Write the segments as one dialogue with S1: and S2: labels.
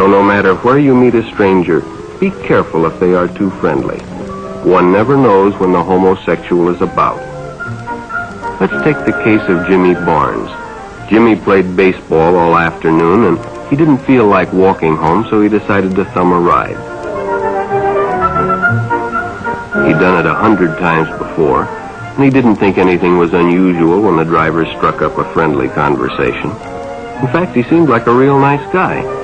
S1: So no matter where you meet a stranger, be careful if they are too friendly. One never knows when the homosexual is about. Let's take the case of Jimmy Barnes. Jimmy played baseball all afternoon, and he didn't feel like walking home, so he decided to thumb a ride. He'd done it 100 times before, and he didn't think anything was unusual when the driver struck up a friendly conversation. In fact, he seemed like a real nice guy.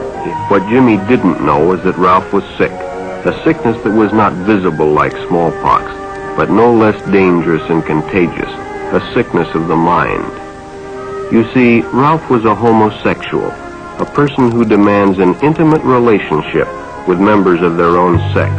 S1: What Jimmy didn't know was that Ralph was sick, a sickness that was not visible like smallpox, but no less dangerous and contagious, a sickness of the mind. You see, Ralph was a homosexual, a person who demands an intimate relationship with members of their own sex.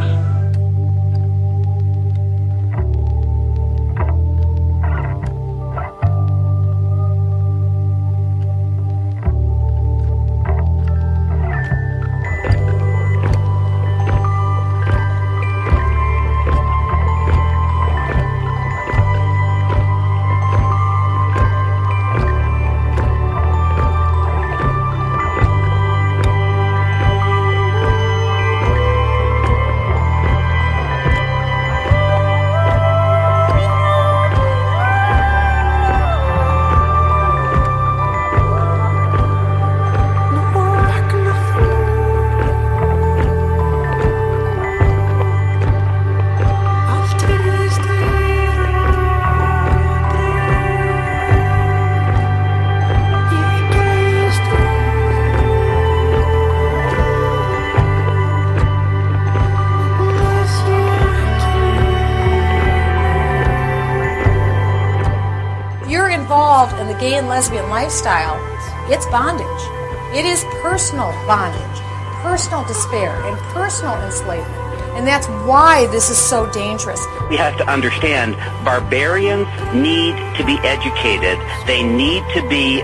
S2: In the gay and lesbian lifestyle, it's bondage. It is personal bondage, personal despair, and personal enslavement. And that's why this is so dangerous.
S3: We have to understand barbarians need to be educated. They need to be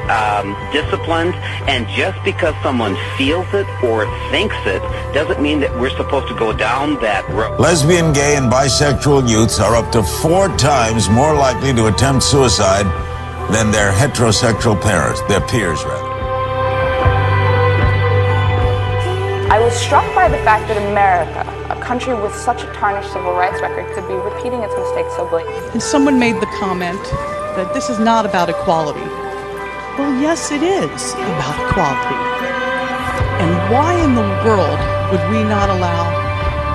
S3: disciplined. And just because someone feels it or thinks it doesn't mean that we're supposed to go down that road.
S4: Lesbian, gay, and bisexual youths are up to 4 times more likely to attempt suicide than their heterosexual parents, their peers, rather.
S5: I was struck by the fact that America, a country with such a tarnished civil rights record, could be repeating its mistakes so blatantly.
S6: And someone made the comment that this is not about equality. Well, yes, it is about equality. And why in the world would we not allow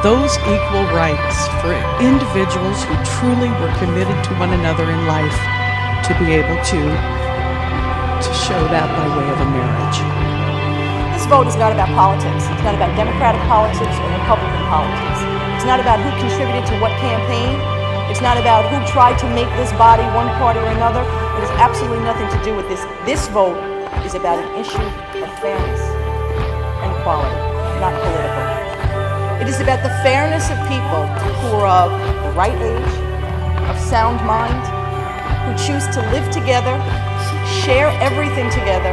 S6: those equal rights for individuals who truly were committed to one another in life to be able to show that by way of a marriage?
S7: This vote is not about politics. It's not about Democratic politics or Republican politics. It's not about who contributed to what campaign. It's not about who tried to make this body one party or another. It has absolutely nothing to do with this. This vote is about an issue of fairness and equality, not political. It is about the fairness of people who are of the right age, of sound mind, who choose to live together, share everything together,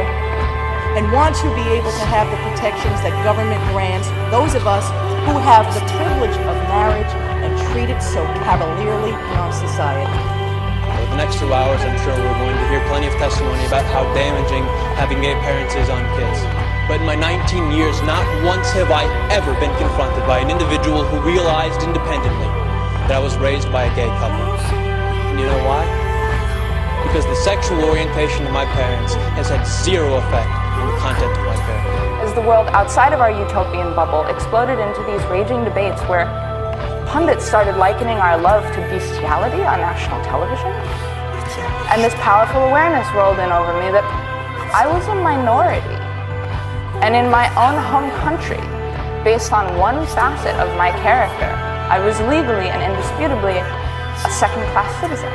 S7: and want to be able to have the protections that government grants those of us who have the privilege of marriage and treat it so cavalierly in our society.
S8: For the next 2 hours, I'm sure we're going to hear plenty of testimony about how damaging having gay parents is on kids. But in my 19 years, not once have I ever been confronted by an individual who realized independently that I was raised by a gay couple. And you know why? Because the sexual orientation of my parents has had zero effect on the content of my character.
S5: As the world outside of our utopian bubble exploded into these raging debates where pundits started likening our love to bestiality on national television, and this powerful awareness rolled in over me that I was a minority. And in my own home country, based on one facet of my character, I was legally and indisputably a second-class citizen.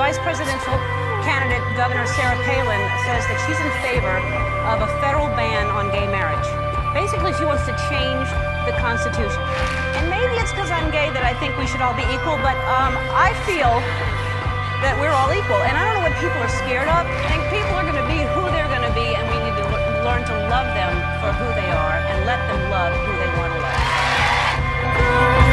S9: Vice presidential candidate Governor Sarah Palin says that she's in favor of a federal ban on gay marriage. Basically, she wants to change the Constitution. And maybe it's because I'm gay that I think we should all be equal, but I feel that we're all equal. And I don't know what people are scared of. I think people are going to be who they're going to be, and we need to learn to love them for who they are and let them love who they want to love.